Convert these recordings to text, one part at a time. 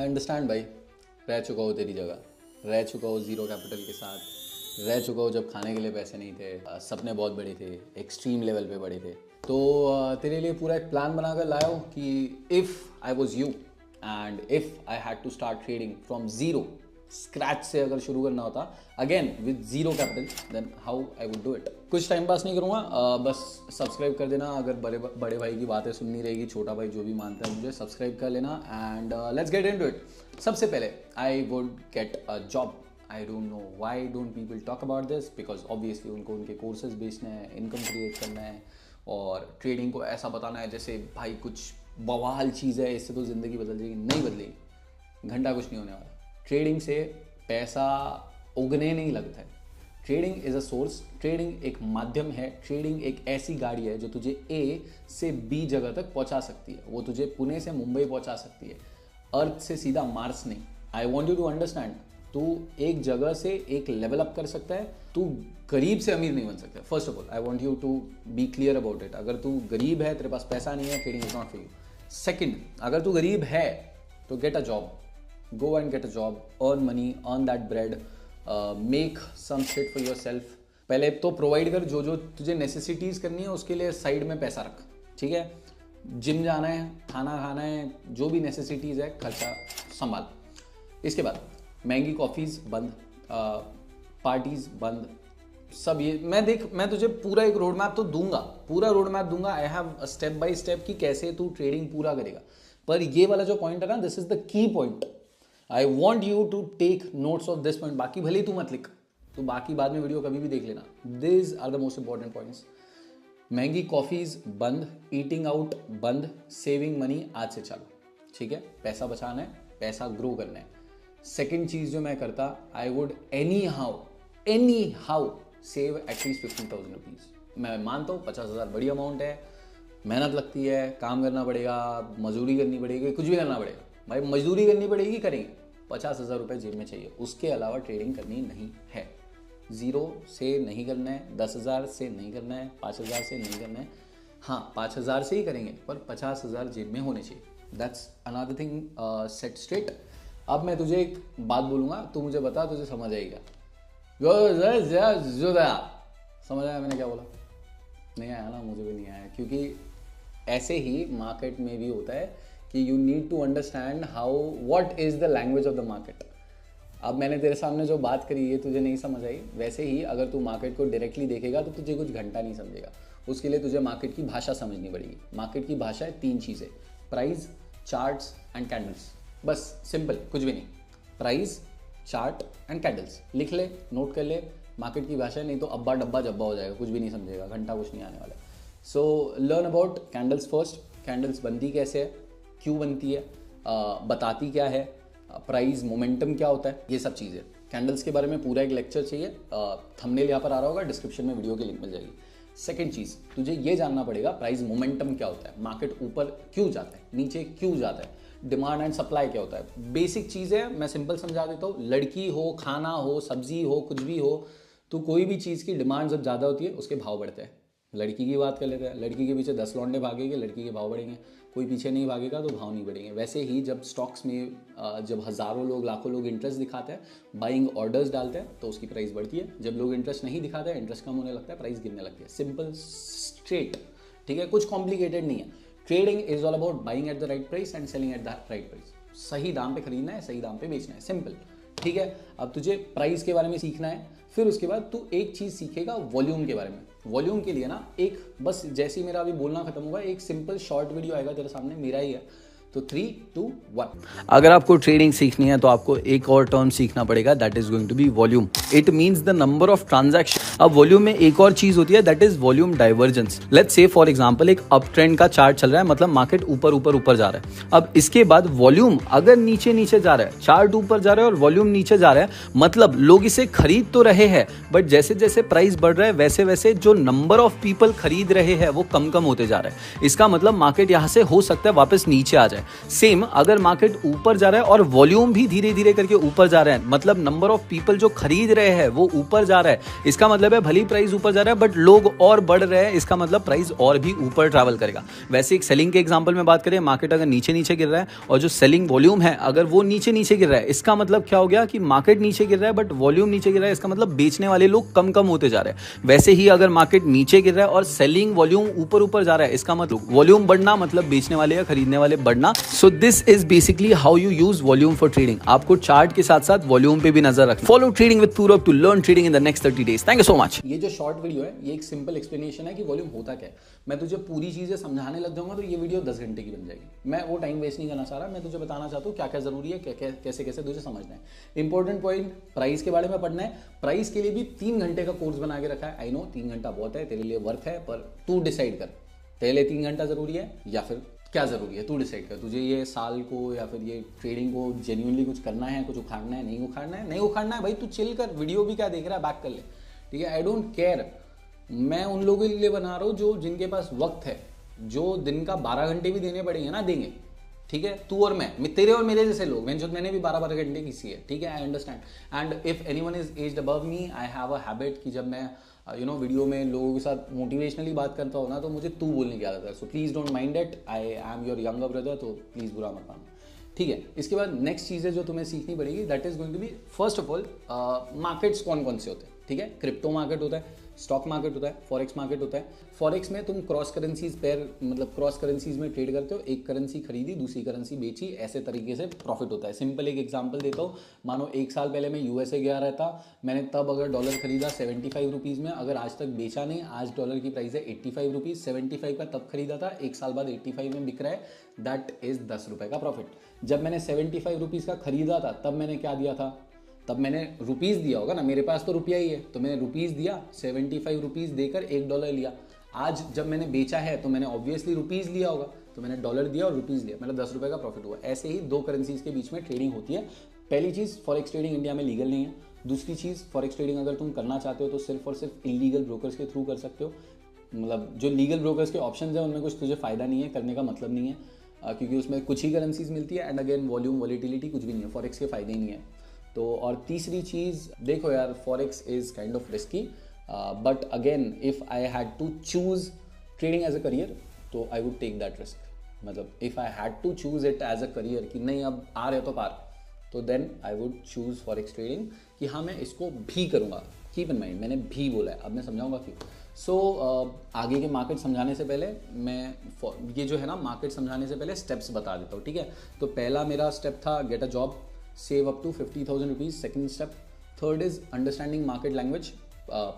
I understand भाई, रह चुका हो तेरी जगह, रह चुका हो ज़ीरो कैपिटल के साथ, रह चुका हो जब खाने के लिए पैसे नहीं थे, सपने बहुत बड़े थे, एक्सट्रीम लेवल पे बड़े थे। तो तेरे लिए पूरा एक प्लान बनाकर लाया हूँ कि if I was you and if I had to start trading from zero, scratch से अगर शुरू करना होता again with zero capital, then how I would do it. कुछ टाइम पास नहीं करूँगा, बस सब्सक्राइब कर देना। अगर बड़े भाई की बातें सुननी रहेगी, छोटा भाई जो भी मानता है मुझे सब्सक्राइब कर लेना and let's get into it. सबसे पहले I would get a job. I don't know why don't people talk about this, because obviously उनको उनके कोर्सेज बेचने हैं, इनकम क्रिएट करना है और ट्रेडिंग को ऐसा बताना है जैसे भाई कुछ बवाल चीज़ है, इससे तो ज़िंदगी बदल जाएगी। नहीं बदलेगी, घंटा कुछ नहीं होने वाला। ट्रेडिंग से पैसा उगने नहीं लगता है। Trading is a source, trading एक माध्यम है, ट्रेडिंग एक ऐसी गाड़ी है जो तुझे ए से बी जगह तक पहुंचा सकती है। वो तुझे पुणे से मुंबई पहुंचा सकती है, अर्थ से सीधा मार्स नहीं। I want you to understand, तू एक जगह से एक लेवल अप कर सकता है, तू गरीब से अमीर नहीं बन सकता। First of all I want you to be clear about it. अगर तू गरीब है, तेरे पास पैसा नहीं है, trading is not for you. Second, अगर तू गरीब है तो get a job, go and get a job, earn money, earn that bread, make some shit for yourself। पहले तो प्रोवाइड कर जो जो तुझे नेसेसिटीज़ करनी है, उसके लिए साइड में पैसा रख, ठीक है। जिम जाना है, खाना खाना है, जो भी नेसेसिटीज़ है खर्चा संभाल। इसके बाद महंगी कॉफ़ीज़ बंद, पार्टीज़ बंद, सब ये मैं तुझे पूरा एक रोड मैप तो दूंगा, पूरा रोड मैप दूंगा। I have step by step कि कैसे तू ट्रेडिंग पूरा करेगा। पर ये वाला जो पॉइंट है ना, this is the key point. I want you to take notes of this point. बाकी भले ही तू मत लिख, तो बाकी बाद में वीडियो कभी भी देख लेना। This are the most important points. महंगी कॉफ़ीज़ बंद, ईटिंग आउट बंद, सेविंग मनी आज से चालू, ठीक है। पैसा बचाना है, पैसा ग्रो करना है। सेकेंड चीज़ जो मैं करता, I would any how save at least 15,000 rupees. मैं मानता हूँ 50,000 बड़ी अमाउंट है, मेहनत लगती है, काम करना पड़ेगा, मजदूरी करनी पड़ेगी, कुछ भी करना पड़ेगा भाई। मजदूरी करनी पड़ेगी, करेंगे। 50,000 रुपये जेब में चाहिए, उसके अलावा ट्रेडिंग करनी नहीं है। ज़ीरो से नहीं करना है, 10,000 से नहीं करना है, 5,000 से नहीं करना है। हाँ, 5,000 से ही करेंगे, पर 50,000 जेब में होने चाहिए। That's another thing set straight. अब मैं तुझे एक बात बोलूँगा, तू मुझे बता, तुझे समझ आएगा। समझ आया मैंने क्या बोला? नहीं आया ना, मुझे भी नहीं आया, क्योंकि ऐसे ही मार्केट में भी होता है कि you need to understand how what is the language of the market. अब मैंने तेरे सामने जो बात करी ये तुझे नहीं समझ आई, वैसे ही अगर तू मार्केट को डायरेक्टली देखेगा तो तुझे कुछ घंटा नहीं समझेगा। उसके लिए तुझे मार्केट की भाषा समझनी पड़ेगी। मार्केट की भाषा है 3 चीज़ें, प्राइस, चार्ट्स एंड कैंडल्स। बस सिंपल, कुछ भी नहीं। प्राइस, चार्ट एंड कैंडल्स लिख ले, नोट कर ले। मार्केट की भाषा, नहीं तो अब्बा डब्बा जब्बा हो जाएगा, कुछ भी नहीं समझेगा, घंटा कुछ नहीं आने वाला। So learn about candles first. Candles बनती कैसे है, क्यों बनती है, बताती क्या है, प्राइस मोमेंटम क्या होता है, ये सब चीज़ें। कैंडल्स के बारे में पूरा एक लेक्चर चाहिए, थंबनेल यहाँ पर आ रहा होगा, डिस्क्रिप्शन में वीडियो की लिंक मिल जाएगी। सेकेंड चीज़, तुझे ये जानना पड़ेगा प्राइस मोमेंटम क्या होता है, मार्केट ऊपर क्यों जाता है, नीचे क्यों जाता है, डिमांड एंड सप्लाई क्या होता है। बेसिक चीज़ है, मैं सिंपल समझा देता हूँ। लड़की हो, खाना हो, सब्जी हो, कुछ भी हो, तो कोई भी चीज़ की डिमांड जब ज़्यादा होती है उसके भाव बढ़ते हैं। लड़की की बात कर लेते हैं, लड़की के पीछे 10 लौंडे भागेंगे, लड़की के भाव बढ़ेंगे। कोई पीछे नहीं भागेगा तो भाव नहीं बढ़ेंगे। वैसे ही जब स्टॉक्स में जब हज़ारों लोग, लाखों लोग इंटरेस्ट दिखाते हैं, बाइंग ऑर्डर्स डालते हैं, तो उसकी प्राइस बढ़ती है। जब लोग इंटरेस्ट नहीं दिखाते हैं, इंटरेस्ट कम होने लगता है, प्राइस गिरने लगती है। सिंपल, स्ट्रेट, ठीक है, कुछ कॉम्प्लिकेटेड नहीं है। Trading is all about buying at the right price and selling at the right price. सही दाम पे खरीदना है, सही दाम पे बेचना है, सिंपल, ठीक है। अब तुझे प्राइस के बारे में सीखना है, फिर उसके बाद तू एक चीज़ सीखेगा वॉल्यूम के बारे में। वॉल्यूम के लिए ना एक, बस जैसे ही मेरा अभी बोलना खत्म होगा, एक सिंपल शॉर्ट वीडियो आएगा तेरे सामने, मेरा ही है। तो 3, 2, 1। अगर आपको ट्रेडिंग सीखनी है तो आपको एक और टर्म सीखना पड़ेगा, that is going to be volume. It means the number of transaction. अब वॉल्यूम में एक और चीज होती है, that is volume divergence. Let's say for example एक अप ट्रेंड का चार्ट चल रहा है, मतलब मार्केट ऊपर ऊपर ऊपर जा रहा है। अब इसके बाद वॉल्यूम अगर नीचे नीचे जा रहा है, चार्ट ऊपर जा रहा है और वॉल्यूम नीचे जा रहा है, मतलब लोग इसे खरीद तो रहे हैं, बट जैसे जैसे प्राइस बढ़ रहा है वैसे वैसे जो नंबर ऑफ पीपल खरीद रहे हैं वो कम कम होते जा रहा है। इसका मतलब मार्केट यहाँ से हो सकता है वापस नीचे आ जाए। है। सेम अगर मार्केट ऊपर जा रहा है और वॉल्यूम भी धीरे धीरे करके ऊपर जा रहा है, मतलब नंबर ऑफ पीपल जो खरीद रहे हैं वो ऊपर जा रहा है, इसका मतलब है भली प्राइस ऊपर जा रहा है बट लोग और बढ़ रहे हैं, इसका मतलब प्राइस और भी ऊपर ट्रैवल करेगा। वैसे एक सेलिंग के एग्जांपल में बात करें, मार्केट अगर नीचे नीचे गिर रहा है और जो सेलिंग वॉल्यूम है अगर वो नीचे नीचे गिर रहा है, इसका मतलब क्या हो गया कि मार्केट नीचे गिर रहा है बट वॉल्यूम नीचे गिर रहा है, इसका मतलब बेचने वाले लोग कम कम होते जा रहे हैं। वैसे ही अगर मार्केट नीचे गिर रहा है और सेलिंग वॉल्यूम ऊपर ऊपर जा रहा है, इसका मतलब वॉल्यूम बढ़ना मतलब बेचने वाले या खरीदने वाले बढ़ना। So this is basically how you use volume for trading. आपको चार्ट के साथ साथ वॉल्यूम पे भी नजर रखना। Follow trading with Purab to learn trading in the next 30 days। Thank you so much. ये जो शॉर्ट वीडियो है ये एक सिंपल एक्सप्लेनेशन है कि वॉल्यूम होता क्या है। मैं तुझे पूरी चीजें समझाने लग जाऊंगा तो ये वीडियो 10 घंटे की बन जाएगी। मैं वो टाइम वेस्ट नहीं करना चाह रहा, मैं तुझे बताना चाहता हूँ क्या क्या जरूरी है, कैसे कैसे तुझे समझना है। इंपॉर्टेंट पॉइंट, प्राइस के बारे में पढ़ना है। प्राइस के लिए भी 3 घंटे का कोर्स बना के रखा है। आई नो 3 घंटा बहुत है तेरे लिए, वर्थ है, पर तू डिसाइड कर तेरे लिए 3 घंटा जरूरी है या फिर क्या जरूरी है, तू डिसाइड कर। तुझे ये साल को या फिर ये ट्रेडिंग को जेन्युइनली कुछ करना है, कुछ उखाड़ना है, नहीं उखाड़ना है, नहीं उखाड़ना है भाई तू चिल कर, वीडियो भी क्या देख रहा है बैक कर ले, ठीक है। आई डोंट केयर, मैं उन लोगों के लिए बना रहा हूँ जो जिनके पास वक्त है, जो दिन का 12 घंटे भी देने पड़ेंगे ना देंगे, ठीक है। तू और मैं तेरे और मेरे जैसे लोग, मैंने भी 12-12 घंटे किसी है, ठीक है। I understand and if anyone is aged above me, I have a habit कि जब मैं वीडियो में लोगों के साथ मोटिवेशनली बात करता हूँ ना तो मुझे तू बोलने की आदत है। So please don't mind it, I am your younger brother, तो प्लीज़ बुरा मत मानो, ठीक है। इसके बाद नेक्स्ट चीज़ें जो तुम्हें सीखनी पड़ेगी that is going to be first of all markets कौन कौन से होते हैं, ठीक है। क्रिप्टो मार्केट होता है, स्टॉक मार्केट होता है, फॉरेक्स मार्केट होता है। फॉरेक्स में तुम क्रॉस करेंसीज पेयर मतलब क्रॉस करेंसीज में ट्रेड करते हो, एक करेंसी खरीदी दूसरी करेंसी बेची, ऐसे तरीके से प्रॉफिट होता है। सिंपल एक एग्जांपल देता हूँ, मानो 1 साल पहले मैं यूएसए गया रहता, मैंने तब अगर डॉलर खरीदा 75 रुपीज़ में, अगर आज तक बेचा नहीं, आज डॉलर की प्राइस है 85 रुपीज़, 75 का तब खरीदा था, 1 साल बाद 85 में बिक रहा है, दैट इज 10 रुपये का प्रॉफिट। जब मैंने 75 रुपीज़ का खरीदा था तब मैंने क्या दिया था, तब मैंने रुपीज़ दिया होगा ना, मेरे पास तो रुपया ही है, तो मैंने रुपीज़ दिया, 75 रुपीज़ देकर $1 लिया। आज जब मैंने बेचा है तो मैंने ऑब्वियसली रुपीज़ लिया होगा, तो मैंने डॉलर दिया और रुपीज़ लिया, मेरा 10 रुपये का प्रॉफिट हुआ। ऐसे ही 2 करेंसीज के बीच में ट्रेडिंग होती है। पहली चीज़, फॉरेक्स ट्रेडिंग इंडिया में लीगल नहीं है। दूसरी चीज़, फॉरेक्स ट्रेडिंग अगर तुम करना चाहते हो तो सिर्फ और सिर्फ इलीगल ब्रोकर्स के थ्रू कर सकते हो। मतलब जो लीगल ब्रोकर्स के ऑप्शन है उनमें कुछ तुझे फ़ायदा नहीं है, करने का मतलब नहीं है, क्योंकि उसमें कुछ ही करेंसीज मिलती है एंड अगेन वॉल्यूम वॉलीटिलिटी कुछ भी नहीं है, फॉरेक्स के फ़ायदे ही नहीं है। तो और तीसरी चीज़ देखो यार, forex is kind of risky, but again if I had to choose trading as a career तो I would take that risk. मतलब if I had to choose it as a career कि नहीं अब आ रहे तो पार, तो then I would choose forex trading कि हाँ मैं इसको भी करूँगा। कीप इन माइंड मैंने भी बोला है, अब मैं समझाऊंगा क्यों। सो आगे के मार्केट समझाने से पहले मैं ये जो है ना मार्केट समझाने से पहले स्टेप्स बता देता हूँ, ठीक है। तो पहला मेरा स्टेप था gate a job, save up to 50,000 rupees. Second step. Third is understanding market language,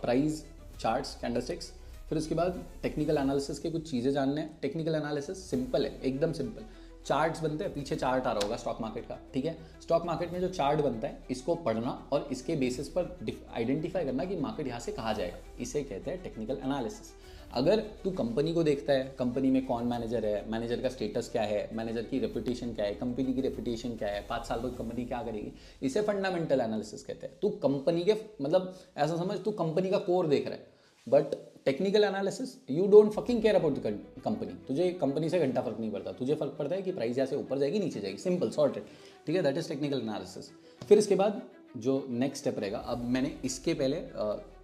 price, charts, candlesticks. फिर उसके बाद टेक्निकल एनालिसिस के कुछ चीज़ें जानने हैं। टेक्निकल एनालिसिस सिंपल है, एकदम सिंपल। चार्ट्स बनते हैं, पीछे चार्ट आ रहा होगा स्टॉक मार्केट का, ठीक है। स्टॉक मार्केट में जो चार्ट बनता है इसको पढ़ना और इसके बेसिस पर आइडेंटिफाई करना कि मार्केट यहाँ से कहाँ जाएगा, इसे कहते हैं टेक्निकल एनालिसिस। अगर तू कंपनी को देखता है, कंपनी में कौन मैनेजर है, मैनेजर का स्टेटस क्या है, मैनेजर की रेपुटेशन क्या है, कंपनी की रेपुटेशन क्या है, 5 साल बाद कंपनी क्या करेगी, इसे फंडामेंटल एनालिसिस कहते हैं। तू कंपनी के मतलब ऐसा समझ तू कंपनी का कोर देख रहा है, but technical analysis you don't fucking care about the company. तुझे कंपनी से घंटा फर्क नहीं पड़ता, तुझे फर्क पड़ता है कि प्राइस यहाँ से ऊपर जाएगी नीचे जाएगी, सिंपल सॉर्टेड, ठीक है। That is technical analysis. फिर इसके बाद जो नेक्स्ट स्टेप रहेगा, अब मैंने इसके पहले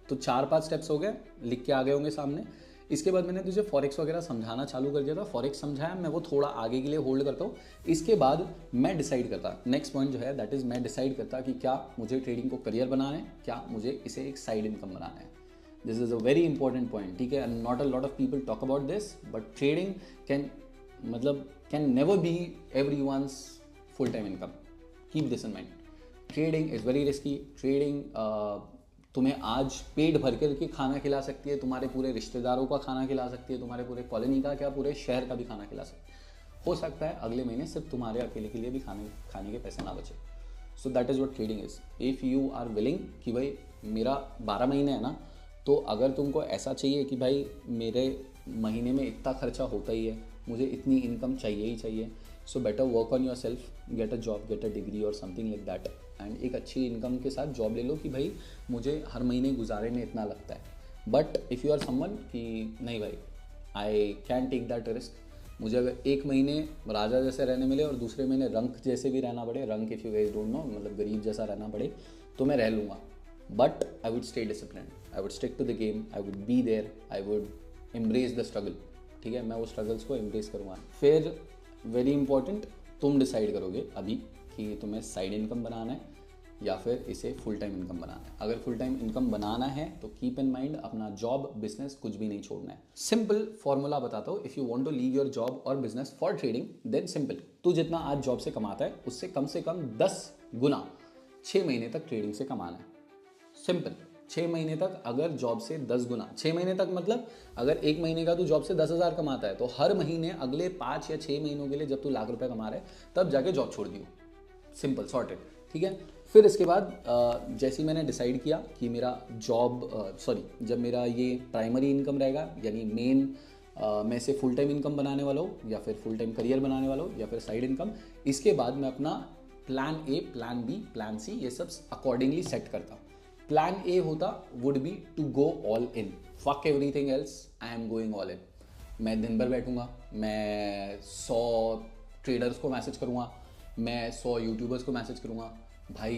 तो 4-5 स्टेप्स हो गए, लिख के आ गए होंगे सामने। इसके बाद मैंने तुझे फॉरेक्स वगैरह समझाना चालू कर दिया था, फॉरेक्स समझाया, मैं वो थोड़ा आगे के लिए होल्ड करता हूँ। इसके बाद मैं डिसाइड करता, नेक्स्ट पॉइंट जो है दैट इज़ मैं डिसाइड करता कि क्या मुझे ट्रेडिंग को करियर बनाना है, क्या मुझे इसे एक साइड इनकम बनाना है। This is a very important point, ठीक है। And not a lot of people talk about this, but trading can never be everyone's full time income. Keep this in mind. Trading is very risky. Trading तुम्हें आज पेट भर के खाना खिला सकती है, तुम्हारे पूरे रिश्तेदारों का खाना खिला सकती है, तुम्हारे पूरे कॉलोनी का क्या पूरे शहर का भी खाना खिला सकती है। हो सकता है अगले महीने सिर्फ तुम्हारे अकेले के लिए भी खाने के पैसे ना बचे। So that is what trading is. If you are willing कि भाई मेरा 12 महीने है ना, तो अगर तुमको ऐसा चाहिए कि भाई मेरे महीने में इतना खर्चा होता ही है, मुझे इतनी इनकम चाहिए ही चाहिए, so better work on your self, gate a job, get a degree और समथिंग लाइक दैट, एंड एक अच्छी इनकम के साथ जॉब ले लो कि भाई मुझे हर महीने गुजारे में इतना लगता है। But if you are someone कि नहीं भाई I can take that risk, मुझे अगर एक महीने राजा जैसे रहने मिले और दूसरे महीने रंक जैसे भी रहना पड़े, रंक if you guys don't know मतलब गरीब जैसा रहना पड़े, तो मैं रह लूँगा, but I would stay discipline, I would stick to the game, I would be there, I would embrace the struggle, ठीक है, मैं वो स्ट्रगल्स को एम्ब्रेस करूँगा। फिर वेरी इंपॉर्टेंट, तुम डिसाइड करोगे अभी कि तुम्हें साइड इनकम बनाना है या फिर इसे फुल टाइम इनकम बनाना है। अगर फुल टाइम इनकम बनाना है तो कीप इन माइंड अपना जॉब बिजनेस कुछ भी नहीं छोड़ना है। सिंपल फॉर्मूला बताता हूँ, if you want to leave your job or business for trading then simple, तू जितना आज जॉब से कमाता है उससे कम 10 गुना 6 महीने तक ट्रेडिंग से कमाना है। सिंपल, 6 महीने तक अगर जॉब से 10 गुना, 6 महीने तक मतलब अगर 1 महीने का तू जॉब से 10,000 कमाता है तो हर महीने अगले 5 या 6 महीनों के लिए जब तू लाख रुपए कमा रहा है तब जाके जॉब छोड़ दियो। सिंपल सॉर्टेड, ठीक है। फिर इसके बाद जैसे ही मैंने डिसाइड किया कि मेरा जब मेरा ये प्राइमरी इनकम रहेगा यानी मेन मैं इसे फुल टाइम इनकम बनाने वाला हूँ या फिर फुल टाइम करियर बनाने वाला हूँ या फिर साइड इनकम, इसके बाद मैं अपना plan A, plan B, plan C ये सब अकॉर्डिंगली सेट करता हूँ। प्लान ए होता would be to go all in, fuck everything else, I am going all in. मैं दिन भर बैठूंगा, मैं 100 ट्रेडर्स को मैसेज करूँगा, मैं 100 यूट्यूबर्स को मैसेज करूँगा, भाई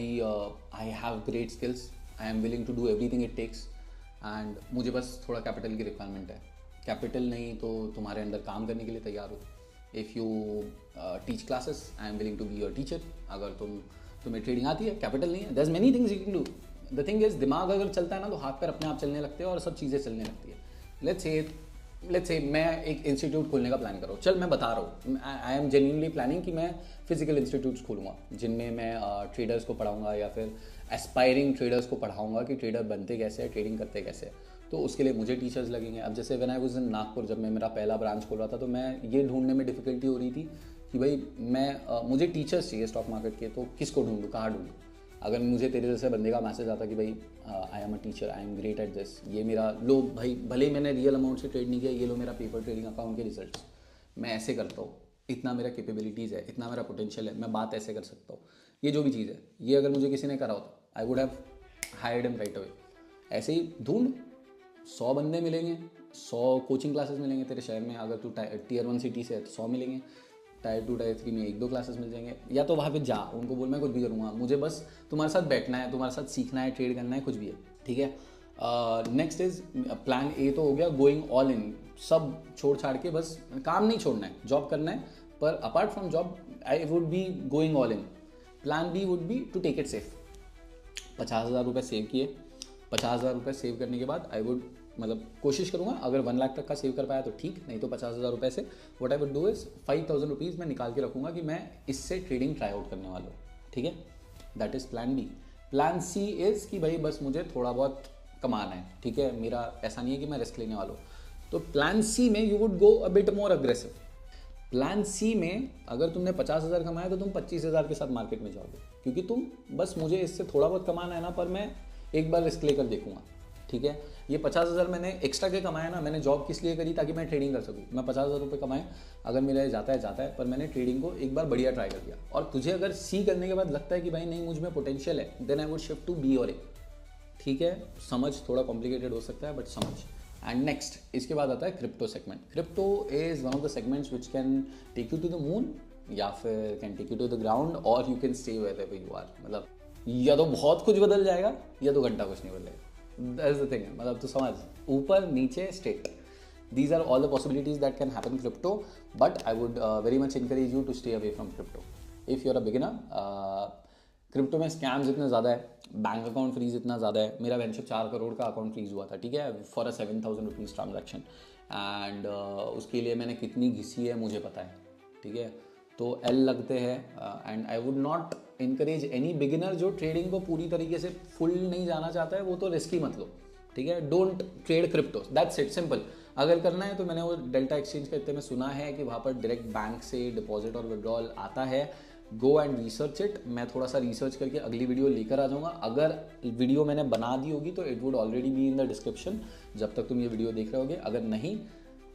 I have great skills, I am willing to do everything it takes, and मुझे बस थोड़ा कैपिटल की रिक्वायरमेंट है। कैपिटल नहीं तो तुम्हारे अंदर काम करने के लिए तैयार हो। If you teach classes, I am willing to be your teacher. अगर तुम्हें ट्रेडिंग आती है, कैपिटल नहीं है, there is many things you can do. The thing is दिमाग अगर चलता है ना तो हाथ पैर अपने आप चलने लगते हैं और सब चीज़ें चलने लगती है। लेट्स से मैं एक इंस्टीट्यूट खोलने का प्लान कर रहा हूँ, चल मैं बता रहा हूँ, आई एम जेन्युइनली प्लानिंग कि मैं फिजिकल इंस्टीट्यूट्स खोलूँगा जिनमें मैं ट्रेडर्स को पढ़ाऊँगा या फिर एस्पायरिंग ट्रेडर्स को पढ़ाऊँगा कि ट्रेडर बनते कैसे हैं, ट्रेडिंग करते कैसे हैं। तो उसके लिए मुझे टीचर्स लगेंगे। अब जैसे when I was in Nagpur, जब मैं मेरा पहला ब्रांच खोल रहा था तो मैं ये ढूंढने में डिफिकल्टी हो रही थी कि भाई मुझे टीचर्स चाहिए स्टॉक मार्केट के, तो किसको ढूंढूँ, कहाँ ढूंढूँ। अगर मुझे तेरे जैसे बंदे का मैसेज आता कि भाई I am a teacher, I am great at this, ये मेरा लो भाई, भले ही मैंने रियल अमाउंट से ट्रेड नहीं किया, ये लो मेरा पेपर ट्रेडिंग अकाउंट के रिजल्ट्स, मैं ऐसे करता हूँ, इतना मेरा कैपेबिलिटीज़ है, इतना मेरा पोटेंशियल है, मैं बात ऐसे कर सकता हूँ, ये जो भी चीज़ है, ये अगर मुझे किसी ने करा होता I would have hired him right away. ऐसे ही ढूंढ, 100 बंदे मिलेंगे, 100 कोचिंग क्लासेस मिलेंगे तेरे शहर में। अगर तू Tier 1 सिटी से है तो 100 मिलेंगे, Tier 2 Tier 3 में 1-2 क्लासेस मिल जाएंगे। या तो वहाँ पे जा, उनको बोल मैं कुछ भी करूँगा, मुझे बस तुम्हारे साथ बैठना है, तुम्हारे साथ सीखना है, ट्रेड करना है, कुछ भी है, ठीक है। नेक्स्ट इज प्लान ए तो हो गया गोइंग ऑल इन, सब छोड़ छाड़ के बस काम नहीं छोड़ना है, जॉब करना है, पर apart from job I would be going all in. Plan B would be to take it safe. 50,000 रुपये सेव किए, 50,000 रुपये सेव करने के बाद आई वुड मतलब कोशिश करूंगा अगर 1 लाख तक का सेव कर पाया तो ठीक, नहीं तो 50,000 रुपये से what I would do is 5,000 rupees मैं निकाल के रखूंगा कि मैं इससे ट्रेडिंग ट्राई आउट करने वाला हूँ, ठीक है। That is plan B. Plan C is कि भाई बस मुझे थोड़ा बहुत कमाना है, ठीक है, मेरा ऐसा नहीं है कि मैं रिस्क लेने वाला हूँ। तो प्लान सी में you would go a bit more aggressive. Plan C में अगर तुमने 50,000 कमाया तो तुम 25,000 के साथ मार्केट में जाओगे, क्योंकि तुम बस मुझे इससे थोड़ा बहुत कमाना है ना, पर मैं एक बार रिस्क लेकर देखूंगा, ठीक है। ये 50,000 मैंने एक्स्ट्रा के कमाया ना, मैंने जॉब किस लिए करी, ताकि मैं ट्रेडिंग कर सकूँ। मैं 50,000 रुपये कमाए, अगर मेरा जाता है, पर मैंने ट्रेडिंग को एक बार बढ़िया ट्राई कर दिया। और तुझे अगर सी करने के बाद लगता है कि भाई नहीं मुझ में पोटेंशियल है, then I would shift to B और ए, ठीक है। समझ थोड़ा कॉम्प्लिकेटेड हो सकता है बट समझ। एंड नेक्स्ट इसके बाद आता है crypto segment. Crypto is one of the segments which can take you to the moon या फिर can take you to the ground और you can stay wherever you are. मतलब या तो बहुत कुछ बदल जाएगा या तो घंटा कुछ नहीं बदलेगा। दैट्स द थिंग, मतलब तू समझ, ऊपर नीचे state, these are all the possibilities that can happen in crypto, but I would very much encourage you to stay away from crypto if you're a beginner. Crypto में scams इतने ज़्यादा है, bank account freeze इतना ज़्यादा है। मेरा venture 4 crore का account freeze हुआ था, ठीक है, for a 7,000 rupees transaction. And उसके लिए मैंने कितनी घिसी है मुझे पता है, ठीक है। तो एल लगते हैं and I would not encourage any beginner जो ट्रेडिंग को पूरी तरीके से फुल नहीं जाना चाहता है, वो तो रिस्क ही मत लो, ठीक है। Don't trade crypto, that's it, simple. अगर करना है तो मैंने वो डेल्टा एक्सचेंज का इतने में सुना है कि वहाँ पर डायरेक्ट बैंक से डिपॉजिट और विड्रॉल आता है। Go and research it. मैं थोड़ा सा रिसर्च करके अगली वीडियो लेकर आ जाऊँगा। अगर वीडियो मैंने बना दी होगी तो it would already be in the description जब तक तुम ये वीडियो देख रहे होगे। अगर नहीं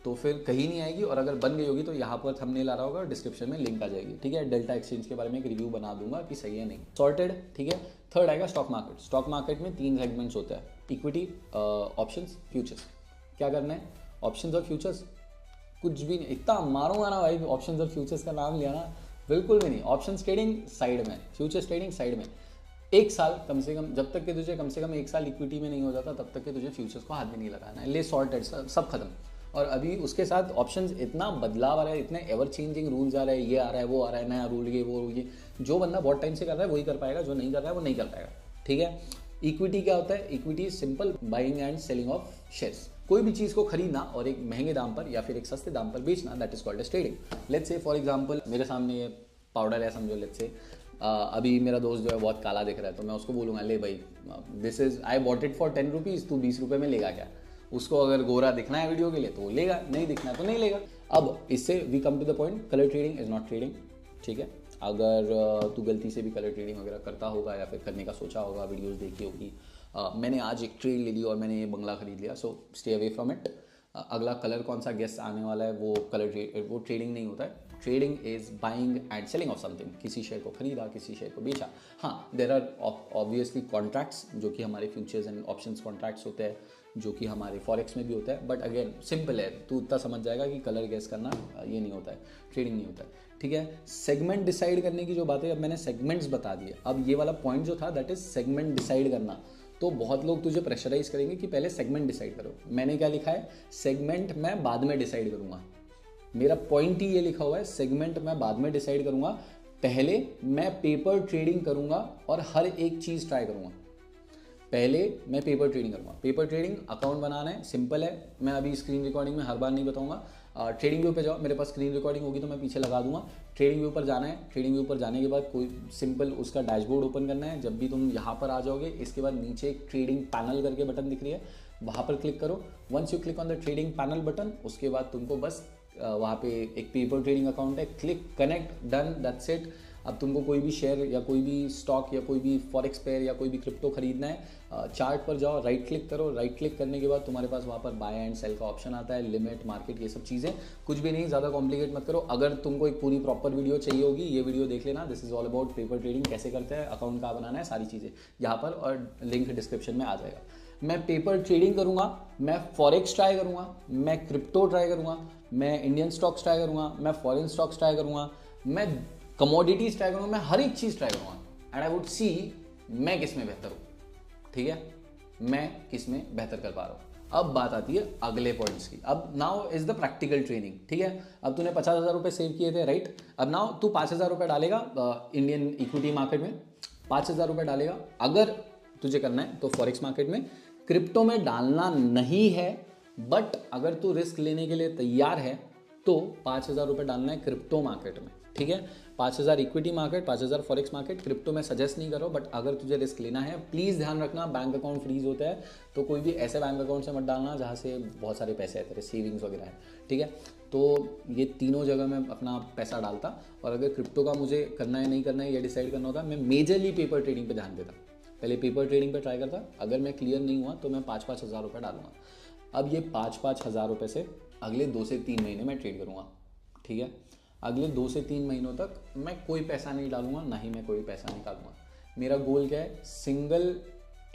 तो फिर कहीं नहीं आएगी, और अगर बन गई होगी तो यहाँ पर थंबनेल आ रहा होगा, डिस्क्रिप्शन में लिंक आ जाएगी, ठीक है। डेल्टा एक्सचेंज के बारे में एक रिव्यू बना दूंगा कि सही है नहीं, सॉर्टेड, ठीक है। थर्ड आएगा स्टॉक मार्केट। स्टॉक मार्केट में 3 सेगमेंट्स होते हैं, इक्विटी, ऑप्शंस, फ्यूचर्स। क्या करना है, ऑप्शंस और फ्यूचर्स कुछ भी नहीं, इतना मारूंगा ना भाई ऑप्शंस और फ्यूचर्स का नाम लिया ना, बिल्कुल भी नहीं। ऑप्शंस ट्रेडिंग साइड में, फ्यूचर्स ट्रेडिंग साइड में। एक साल कम से कम, जब तक कि तुझे कम से कम एक साल इक्विटी में नहीं हो जाता तब तक कि तुझे फ्यूचर्स को हाथ भी नहीं लगाना है। ले सॉर्टेड, सब खत्म। और अभी उसके साथ ऑप्शंस इतना बदलाव आ रहा है, इतने एवर चेंजिंग रूल्स आ रहे हैं, ये आ रहा है वो आ रहा है, नया रूल ये वो ये। जो बंदा बहुत टाइम से कर रहा है वही कर पाएगा, जो नहीं कर रहा है वो नहीं कर पाएगा, ठीक है। इक्विटी क्या होता है? Equity simple buying and selling of shares. कोई भी चीज़ को खरीदना और एक महंगे दाम पर या फिर एक सस्ते दाम पर बेचना, that is called as trading. Let's say for example मेरे सामने ये पाउडर है समझो, लेट्स से अभी मेरा दोस्त जो है बहुत काला दिख रहा है, तो मैं उसको बोलूँगा ले भाई this is I bought it for 10 rupees, तू 20 रुपये में लेगा क्या? उसको अगर गोरा दिखना है वीडियो के लिए तो वो लेगा, नहीं दिखना है तो नहीं लेगा। अब इससे we come to the point, colour trading is not trading, ठीक है। अगर तू गलती से भी कलर ट्रेडिंग वगैरह करता होगा या फिर करने का सोचा होगा, वीडियोस देखी होगी, मैंने आज एक ट्रेड ले ली और मैंने ये बंगला खरीद लिया, so stay away from it. अगला कलर कौन सा गेस्ट आने वाला है वो वो ट्रेडिंग नहीं होता है। Trading is buying and selling of something, किसी शेयर को खरीदा, किसी शेयर को बेचा। हाँ, देर आर ऑब्वियसली कॉन्ट्रैक्ट्स जो कि हमारे फ्यूचर्स एंड ऑप्शंस कॉन्ट्रैक्ट्स होते हैं, जो कि हमारे फॉरेक्स में भी होता है। बट अगेन सिंपल है, तू इतना समझ जाएगा कि कलर गेस करना ये नहीं होता है, ट्रेडिंग नहीं होता है, ठीक है। सेगमेंट डिसाइड करने की जो बात है, अब मैंने सेगमेंट्स बता दिए। अब ये वाला पॉइंट जो था दैट इज सेगमेंट डिसाइड करना। तो बहुत लोग तुझे प्रेशराइज करेंगे कि पहले सेगमेंट डिसाइड करो। मैंने क्या लिखा है? सेगमेंट मैं बाद में डिसाइड करूंगा। मेरा पॉइंट ही ये लिखा हुआ है, सेगमेंट मैं बाद में डिसाइड करूंगा, पहले मैं पेपर ट्रेडिंग करूंगा और हर एक चीज़ ट्राई करूंगा। पहले मैं पेपर ट्रेडिंग करूंगा। पेपर ट्रेडिंग अकाउंट बनाना है, सिंपल है। मैं अभी स्क्रीन रिकॉर्डिंग में हर बार नहीं बताऊंगा। ट्रेडिंग व्यू पे जाओ, मेरे पास स्क्रीन रिकॉर्डिंग होगी तो मैं पीछे लगा दूंगा। ट्रेडिंग व्यू पर जाना है, ट्रेडिंग व्यू पर जाने के बाद कोई सिंपल उसका डैशबोर्ड ओपन करना है। जब भी तुम यहाँ पर आ जाओगे, इसके बाद नीचे एक ट्रेडिंग पैनल करके बटन दिख रही है, वहाँ पर क्लिक करो। Once you click on the trading panel button, उसके बाद तुमको बस वहाँ पे एक पेपर ट्रेडिंग अकाउंट है, click connect, done, that's it. अब तुमको कोई भी शेयर या कोई भी स्टॉक या कोई भी फॉरेक्स पेयर या कोई भी क्रिप्टो खरीदना है, चार्ट पर जाओ, राइट क्लिक करो। राइट क्लिक करने के बाद तुम्हारे पास वहाँ पर बाय एंड सेल का ऑप्शन आता है, लिमिट, मार्केट, ये सब चीज़ें। कुछ भी नहीं, ज़्यादा कॉम्प्लिकेट मत करो। अगर तुमको एक पूरी प्रॉपर वीडियो चाहिए होगी, ये वीडियो देख लेना। This is all about paper trading, कैसे करते हैं, अकाउंट कहाँ बनाना है, सारी चीज़ें यहाँ पर, और लिंक डिस्क्रिप्शन में आ जाएगा। मैं पेपर ट्रेडिंग करूँगा, मैं फॉरेक्स ट्राई करूँगा, मैं क्रिप्टो ट्राई करूँगा, मैं इंडियन स्टॉक्स ट्राई करूँगा, मैं फॉरेन स्टॉक्स ट्राई करूँगा, मैं कमोडिटीज ट्राई करूँगा, मैं हर एक चीज़ ट्राई करूँगा। एंड आई वुड सी मैं किस में बेहतर हूँ, ठीक है, मैं किस में बेहतर कर पा रहा हूँ। अब बात आती है अगले पॉइंट्स की। अब now is the practical training, ठीक है। अब तूने 50,000 रुपये सेव किए थे, राइट। अब नाउ तू 5,000 रुपये डालेगा इंडियन इक्विटी मार्केट में, 5,000 रुपये डालेगा। अगर तुझे करना है तो फॉरेक्स मार्केट में, क्रिप्टो में डालना नहीं है, बट अगर तू रिस्क लेने के लिए तैयार है तो 5,000 रुपये डालना है क्रिप्टो मार्केट में, ठीक है। 5,000 equity market, 5,000 forex market. Crypto में सजेस्ट नहीं करो, बट अगर तुझे रिस्क लेना है, प्लीज़ ध्यान रखना बैंक अकाउंट फ्रीज होता है, तो कोई भी ऐसे बैंक अकाउंट से मत डालना जहाँ से बहुत सारे पैसे आते हैं, सेविंग्स वगैरह है, ठीक है। तो ये तीनों जगह मैं अपना पैसा डालता, और अगर क्रिप्टो का मुझे करना है नहीं करना है ये डिसाइड करना होता, मैं मेजरली पेपर ट्रेडिंग पर ध्यान देता। पहले पेपर ट्रेडिंग पर ट्राई करता, अगर मैं क्लियर नहीं हुआ तो मैं 5-5 हज़ार रुपये डालूंगा। अब ये 5-5 हज़ार रुपये से अगले 2 से 3 महीने मैं ट्रेड करूँगा, ठीक है। अगले 2 से 3 महीनों तक मैं कोई पैसा नहीं डालूंगा, ना ही मैं कोई पैसा निकालूंगा। मेरा गोल क्या है? सिंगल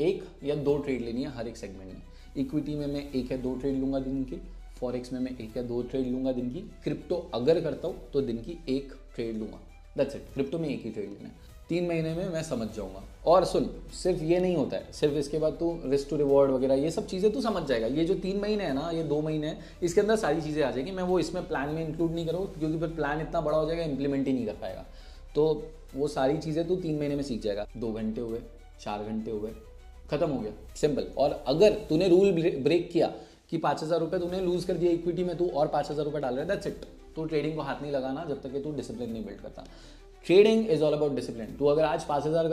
1 या 2 ट्रेड लेनी है हर एक सेगमेंट में। इक्विटी में मैं 1 या 2 ट्रेड लूँगा दिन की, फॉरेक्स में मैं 1 या 2 ट्रेड लूँगा दिन की, क्रिप्टो अगर करता हूँ तो दिन की 1 ट्रेड लूँगा, दैट्स इट। क्रिप्टो में 1 ही ट्रेड लेना है। 3 महीने में मैं समझ जाऊंगा। और सुन, सिर्फ ये नहीं होता है, सिर्फ इसके बाद तू रिस्क टू रिवॉर्ड वगैरह ये सब चीज़ें तू समझ जाएगा। ये जो 3 महीने है ना, ये 2 महीने है, इसके अंदर सारी चीज़ें आ जाएगी। मैं वो इसमें प्लान में इंक्लूड नहीं करूँ, क्योंकि फिर प्लान इतना बड़ा हो जाएगा, इंप्लीमेंट ही नहीं कर पाएगा। तो वो सारी चीज़ें तू 3 महीने में सीख जाएगा। 2 घंटे हुए, 4 घंटे हुए, खत्म हो गया, सिंपल। और अगर तूने रूल ब्रेक किया कि 5,000 रुपये तूने लूज कर दिया इक्विटी में, तू और 5,000 रुपये डाल रहा है, दैट्स इट। तो ट्रेडिंग को हाथ नहीं लगाना जब तक कि तू डिसिप्लिन नहीं बिल्ड करता। Trading is all about discipline. तू अगर आज 5,000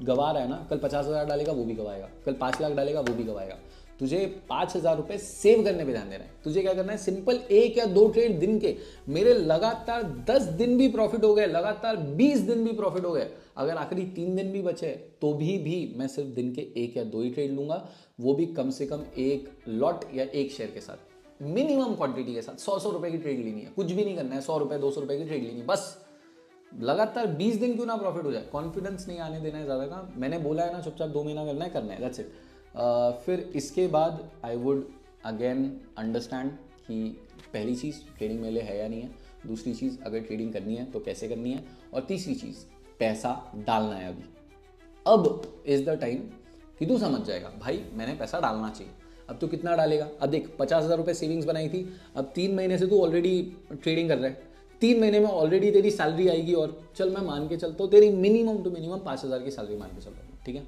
गवा रहा है ना, कल 50,000 डालेगा वो भी गवाएगा, कल 5 लाख डालेगा वो भी गवाएगा। तुझे 5,000 रुपये सेव करने पे ध्यान देना है। तुझे क्या करना है? सिंपल 1 या 2 ट्रेड दिन के। मेरे लगातार 10 दिन भी प्रॉफिट हो गए, लगातार 20 दिन भी प्रॉफिट हो गए, अगर आखिरी 3 दिन भी बचे तो भी मैं सिर्फ दिन के 1 या 2 ही ट्रेड लूंगा, वो भी कम से कम 1 लॉट या 1 शेयर के साथ, मिनिमम क्वांटिटी के साथ। 100 रुपए की ट्रेड लेनी है, कुछ भी नहीं करना है, 100 रुपए 200 रुपए की ट्रेड लेनी है बस। लगातार 20 दिन क्यों ना प्रॉफिट हो जाए, कॉन्फिडेंस नहीं आने देना है ज़्यादा का। मैंने बोला है ना, चुपचाप 2 महीना करना है, दैट्स इट। फिर इसके बाद आई वुड अगेन अंडरस्टैंड कि पहली चीज़ ट्रेडिंग मेरे लिए है या नहीं है, दूसरी चीज़ अगर ट्रेडिंग करनी है तो कैसे करनी है, और तीसरी चीज़ पैसा डालना है अभी। अब इज़ द टाइम कि तू समझ जाएगा भाई मैंने पैसा डालना चाहिए। अब तू कितना डालेगा? अब देख 50,000 रुपये सेविंग्स बनाई थी, अब 3 महीने से तू ऑलरेडी ट्रेडिंग कर रहा है, 3 महीने में ऑलरेडी तेरी सैलरी आएगी, और चल मैं मान के चलता हूँ तेरी मिनिमम टू मिनिमम 5,000 की सैलरी मान के चल रहा हूँ, ठीक है।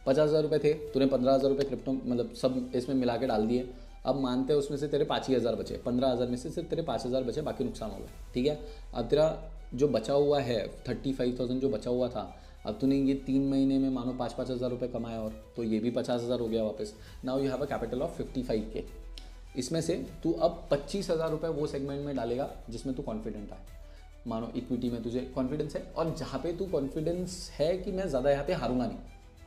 50,000 रुपये थे, तूने 15,000 रुपये क्रिप्टो मतलब सब इसमें मिला के डाल दिए। अब मानते हैं उसमें से तेरे 5,000 बचे, 15,000 में से सिर्फ तेरे 5,000 बचे, बाकी नुकसान हो गया, ठीक है। अब तेरा जो बचा हुआ है 35,000 जो बचा हुआ था, अब तूने ये 3 महीने में मानो 5,000 रुपये कमाया, और तो ये भी 50,000 हो गया वापस। Now you have a capital of 55K। इसमें से तू अब 25,000 रुपये वो सेगमेंट में डालेगा जिसमें तू कॉन्फिडेंट है। मानो इक्विटी में तुझे कॉन्फिडेंस है, और जहाँ पे तू कॉन्फिडेंस है कि मैं ज़्यादा यहाँ पे हारूंगा नहीं,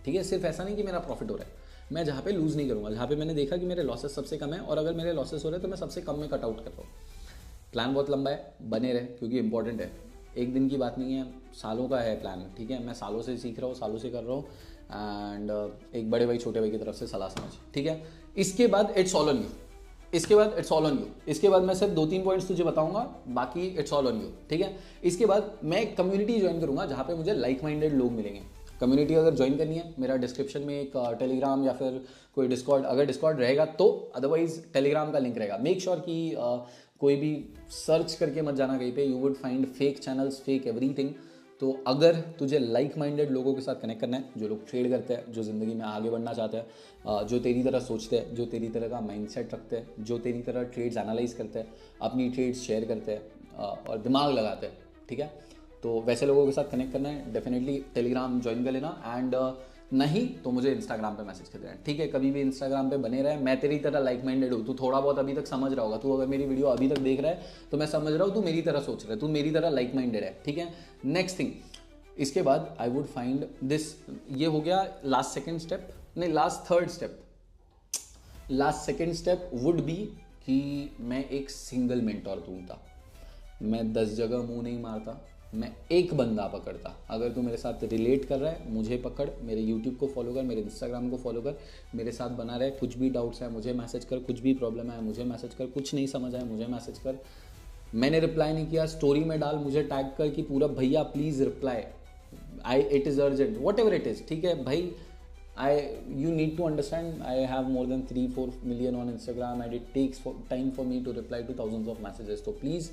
ठीक है। सिर्फ ऐसा नहीं कि मेरा प्रॉफिट हो रहा है, मैं जहाँ पे लूज़ नहीं करूँगा, जहाँ पे मैंने देखा कि मेरे लॉसेस सबसे कम है, और अगर मेरे लॉसेस हो रहे हैं तो मैं सबसे कम में कट आउट कर रहा हूँ। प्लान बहुत लंबा है, बने रहे, क्योंकि इंपॉर्टेंट है, एक दिन की बात नहीं है, सालों का है प्लान, ठीक है। मैं सालों से सीख रहा हूँ, सालों से कर रहा हूँ, एंड एक बड़े भाई छोटे भाई की तरफ से सलाह समझ, ठीक है। इसके बाद इट्स ऑल ऑन यू, इसके बाद इट्स ऑल ऑन यू। इसके बाद मैं सिर्फ 2-3 पॉइंट्स तुझे बताऊंगा, बाकी इट्स ऑल ऑन यू, ठीक है। इसके बाद मैं एक कम्युनिटी ज्वाइन करूंगा जहाँ पे मुझे लाइक माइंडेड लोग मिलेंगे। कम्युनिटी अगर ज्वाइन करनी है, मेरा डिस्क्रिप्शन में एक टेलीग्राम या फिर कोई डिस्कॉर्ड, अगर डिस्कॉर्ड रहेगा तो, अदरवाइज टेलीग्राम का लिंक रहेगा। मेक श्योर कि कोई भी सर्च करके मत जाना कहीं पे, you would find fake channels, fake everything. तो अगर तुझे लाइक माइंडेड लोगों के साथ कनेक्ट करना है, जो लोग ट्रेड करते हैं, जो ज़िंदगी में आगे बढ़ना चाहते हैं, जो तेरी तरह सोचते हैं, जो तेरी तरह का माइंडसेट रखते हैं, जो तेरी तरह ट्रेड्स एनालाइज करते हैं, अपनी ट्रेड्स शेयर करते हैं और दिमाग लगाते हैं, ठीक है, तो वैसे लोगों के साथ कनेक्ट करना है, डेफिनेटली टेलीग्राम ज्वाइन कर लेना। एंड नहीं तो मुझे इंस्टाग्राम पे मैसेज कर देना, ठीक है। कभी भी इंस्टाग्राम पे बने रहे, मैं तेरी तरह लाइक माइंडेड हूँ, तू थोड़ा बहुत अभी तक समझ रहा होगा, तू अगर मेरी वीडियो अभी तक देख रहा है तो मैं समझ रहा हूँ तू मेरी तरह सोच रहा है, तू मेरी तरह लाइक माइंडेड है, ठीक है। नेक्स्ट थिंग, इसके बाद आई वुड फाइंड दिस, ये हो गया लास्ट सेकेंड स्टेप, नहीं last third step. Last second step would be कि मैं एक सिंगल मेंटोर ढूंढता, मैं 10 जगह मुंह नहीं मारता, मैं एक बंदा पकड़ता। अगर तू मेरे साथ रिलेट कर रहा है, मुझे पकड़, मेरे यूट्यूब को फॉलो कर, मेरे इंस्टाग्राम को फॉलो कर, मेरे साथ बना रहे, कुछ भी डाउट्स है मुझे मैसेज कर, कुछ भी प्रॉब्लम है मुझे मैसेज कर, कुछ नहीं समझ आए मुझे मैसेज कर, मैंने रिप्लाई नहीं किया स्टोरी में डाल, मुझे टैग कर कि पूरा भैया please reply, it is urgent, what ever it is, ठीक है भाई। You need to understand, I have more than 3-4 million on Instagram and it takes time for me to reply to thousands of messages. तो please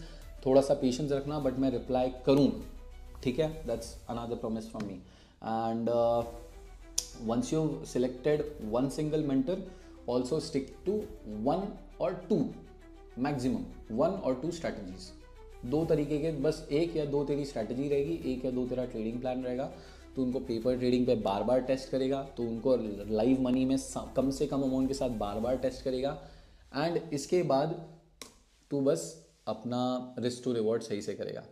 थोड़ा सा patience रखना, but मैं reply करूँ, ठीक है। That's another promise from me. And once you selected one single mentor, also stick to 1 or 2 maximum, 1 or 2 strategies, 2 तरीके के, बस 1 या 2 तेरी स्ट्रैटेजी रहेगी, 1 या 2 तेरा ट्रेडिंग प्लान रहेगा। तो उनको पेपर ट्रेडिंग पे बार बार टेस्ट करेगा, तो उनको लाइव मनी में कम से कम अमाउंट के साथ बार बार टेस्ट करेगा। एंड इसके बाद तू बस अपना रिस्क टू रिवॉर्ड सही से करेगा,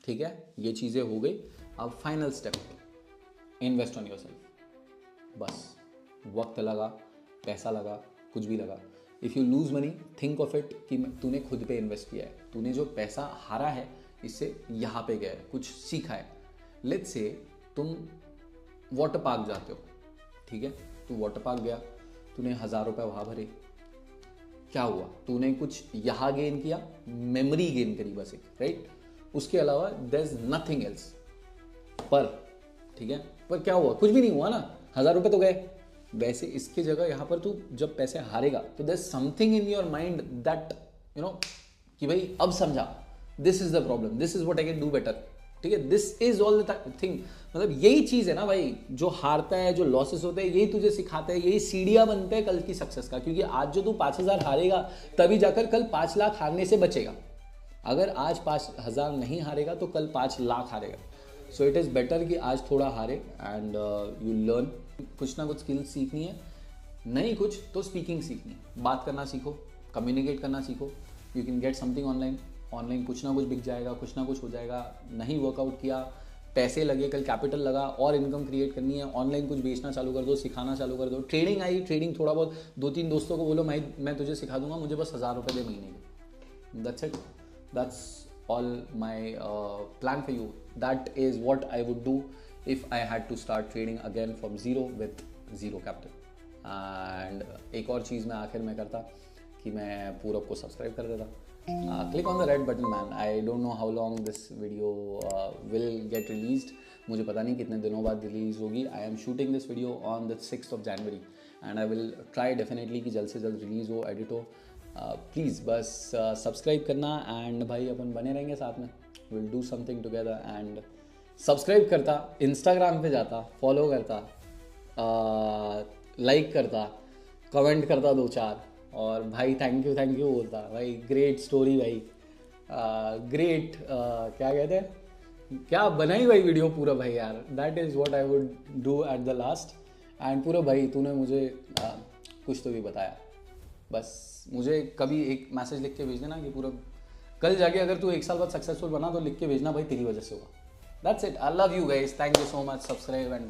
ठीक है। ये चीज़ें हो गई। अब final step, invest on yourself. बस वक्त लगा, पैसा लगा, कुछ भी लगा, if you lose money think of it कि तूने खुद पे इन्वेस्ट किया है, तूने जो पैसा हारा है इससे यहाँ पे गया है, कुछ सीखा है। लेट्स से तुम वाटर पार्क जाते हो, ठीक है, तू वाटर पार्क गया, तूने 1,000 रुपये वहाँ भरे, क्या हुआ, तूने कुछ यहाँ गेन किया, मेमोरी गेन करी बस एक, राइट। उसके अलावा देयर इज नथिंग एल्स। पर ठीक है, पर क्या हुआ, कुछ भी नहीं हुआ ना, 1,000 रुपये तो गए। वैसे इसकी जगह यहाँ पर तू जब पैसे हारेगा तो there is something in your mind that you know कि भाई अब समझा, this is the problem, this is what I can do better, ठीक है, this is all the thing. मतलब यही चीज है ना भाई, जो हारता है, जो लॉसेस होते हैं, यही तुझे सिखाते हैं, यही सीढ़ियां बनते हैं कल की सक्सेस का। क्योंकि आज जो तू 5,000 हारेगा तभी जाकर कल 5 लाख हारने से बचेगा। अगर आज 5,000 नहीं हारेगा तो कल 5 लाख हारेगा। सो इट इज़ बेटर कि आज थोड़ा हारे एंड यू लर्न, कुछ ना कुछ स्किल्स सीखनी है, नहीं कुछ तो स्पीकिंग सीखनी है, बात करना सीखो, कम्युनिकेट करना सीखो। You can get something online कुछ ना कुछ बिक जाएगा, कुछ ना कुछ हो जाएगा। नहीं वर्कआउट किया, पैसे लगे, कल कैपिटल लगा और इनकम क्रिएट करनी है, ऑनलाइन कुछ बेचना चालू कर दो, सिखाना चालू कर दो। ट्रेडिंग आई, ट्रेडिंग थोड़ा बहुत 2-3 दोस्तों को बोलो मैं तुझे सिखा दूंगा, मुझे बस 1,000 रुपये दे महीने के। That's it, that's all my plan for you. That is what I would do if I had to start trading again from zero with zero capital. And एक और चीज़ मैं आखिर में करता, कि मैं पूरब को सब्सक्राइब कर देता. Click on the red button, man. I don't know how long this video will get released. मुझे पता नहीं कितने दिनों बाद रिलीज़ होगी. I am shooting this video on the 6th of January and I will try definitely कि जल्द से जल्द रिलीज़ हो, एडिट हो. प्लीज़ बस सब्सक्राइब करना एंड भाई अपन बने रहेंगे साथ में. Will do something together. And subscribe करता, इंस्टाग्राम पे जाता, फॉलो करता, लाइक करता, कमेंट करता 2-4 और भाई थैंक यू बोलता. भाई ग्रेट स्टोरी भाई, ग्रेट क्या कहते हैं, क्या बनाई भाई वीडियो पूरा भाई यार. That is what I would do at the last. And पूरा भाई तूने मुझे कुछ तो भी बताया. बस मुझे कभी एक मैसेज लिख के भेज देना कि पूरा कल जाके अगर तू 1 साल बाद सक्सेसफुल बना तो लिख के भेजना भाई तेरी वजह से हुआ. That's it. I love you guys. Thank you so much. Subscribe and